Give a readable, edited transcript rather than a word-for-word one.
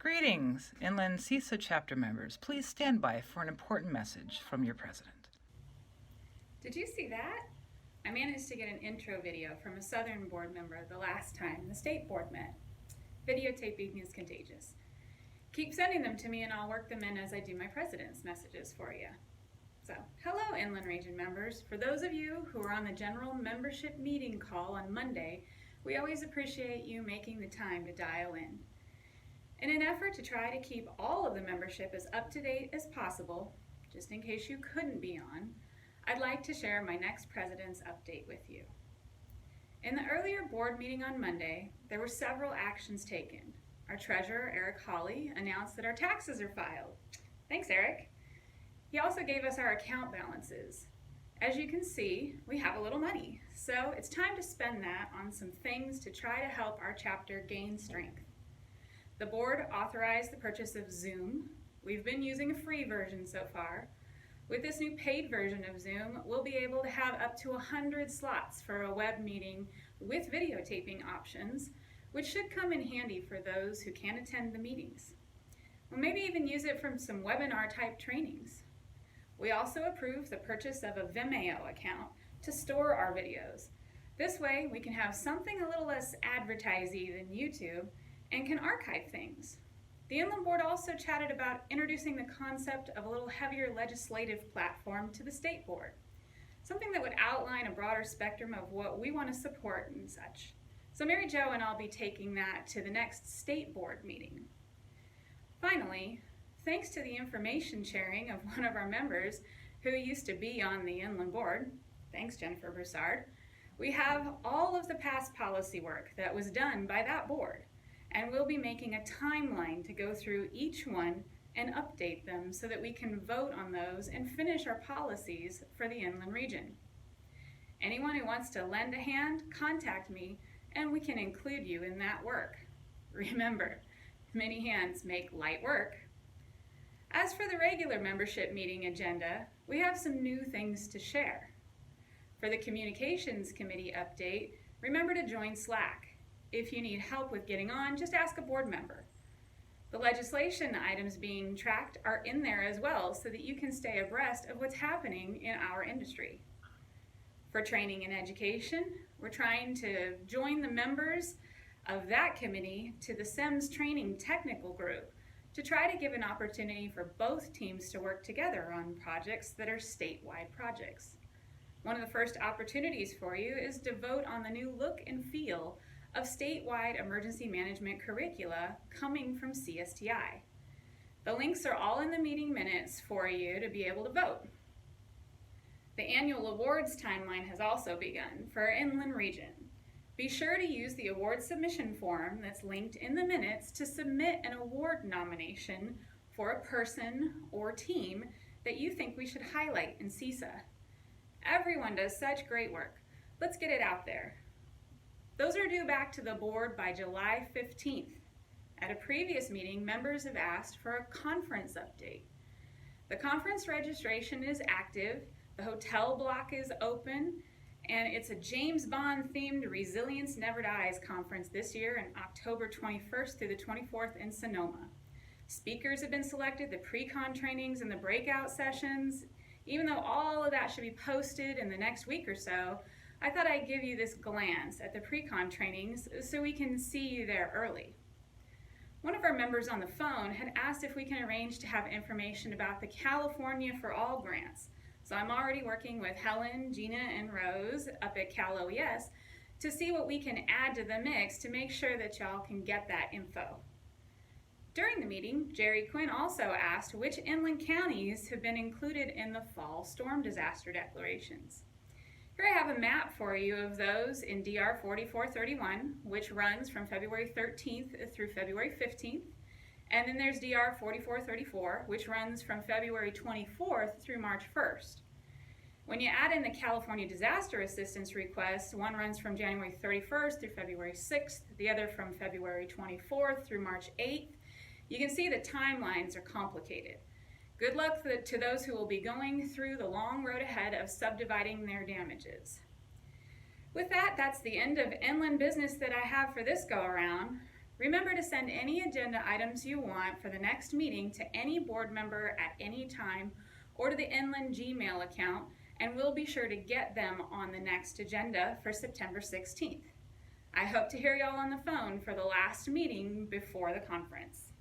Greetings, Inland CESA chapter members. Please stand by for an important message from your president. Did you see that? I managed to get an intro video from a Southern board member the last time the state board met. Videotaping is contagious. Keep sending them to me and I'll work them in as I do my president's messages for you. So, hello Inland Region members. For those of you who are on the general membership meeting call on Monday, we always appreciate you making the time to dial in. In an effort to try to keep all of the membership as up to date as possible, just in case you couldn't be on, I'd like to share my next president's update with you. In the earlier board meeting on Monday, there were several actions taken. Our treasurer, Eric Hawley, announced that our taxes are filed. Thanks, Eric. He also gave us our account balances. As you can see, we have a little money, so it's time to spend that on some things to try to help our chapter gain strength. The board authorized the purchase of Zoom. We've been using a free version so far. With this new paid version of Zoom, we'll be able to have up to 100 slots for a web meeting with videotaping options, which should come in handy for those who can't attend the meetings. We'll maybe even use it from some webinar type trainings. We also approved the purchase of a Vimeo account to store our videos. This way we can have something a little less advertising than YouTube and can archive things. The Inland Board also chatted about introducing the concept of a little heavier legislative platform to the State Board, something that would outline a broader spectrum of what we want to support and such. So Mary Jo and I'll be taking that to the next State Board meeting. Finally, thanks to the information sharing of one of our members who used to be on the Inland Board, thanks Jennifer Broussard, we have all of the past policy work that was done by that board. And we'll be making a timeline to go through each one and update them so that we can vote on those and finish our policies for the Inland Region. Anyone who wants to lend a hand, contact me and we can include you in that work. Remember, many hands make light work. As for the regular membership meeting agenda, we have some new things to share. For the Communications Committee update, remember to join Slack. If you need help with getting on, just ask a board member. The legislation items being tracked are in there as well so that you can stay abreast of what's happening in our industry. For training and education, we're trying to join the members of that committee to the SEMS training technical group to try to give an opportunity for both teams to work together on projects that are statewide projects. One of the first opportunities for you is to vote on the new look and feel of statewide emergency management curricula coming from CSTI. The links are all in the meeting minutes for you to be able to vote. The annual awards timeline has also begun for our Inland Region. Be sure to use the award submission form that's linked in the minutes to submit an award nomination for a person or team that you think we should highlight in CESA. Everyone does such great work. Let's get it out there. Those are due back to the board by July 15th. At a previous meeting, members have asked for a conference update. The conference registration is active, the hotel block is open, and it's a James Bond themed Resilience Never Dies conference this year in October 21st through the 24th in Sonoma. Speakers have been selected, the pre-con trainings and the breakout sessions. Even though all of that should be posted in the next week or so, I thought I'd give you this glance at the pre-con trainings so we can see you there early. One of our members on the phone had asked if we can arrange to have information about the California for All grants. So I'm already working with Helen, Gina, and Rose up at Cal OES to see what we can add to the mix to make sure that y'all can get that info. During the meeting, Jerry Quinn also asked which inland counties have been included in the fall storm disaster declarations. Here I have a map for you of those in DR 4431, which runs from February 13th through February 15th. And then there's DR 4434, which runs from February 24th through March 1st. When you add in the California Disaster Assistance request, one runs from January 31st through February 6th, the other from February 24th through March 8th. You can see the timelines are complicated. Good luck to those who will be going through the long road ahead of subdividing their damages. With that, that's the end of inland business that I have for this go around. Remember to send any agenda items you want for the next meeting to any board member at any time or to the Inland Gmail account, and we'll be sure to get them on the next agenda for September 16th. I hope to hear y'all on the phone for the last meeting before the conference.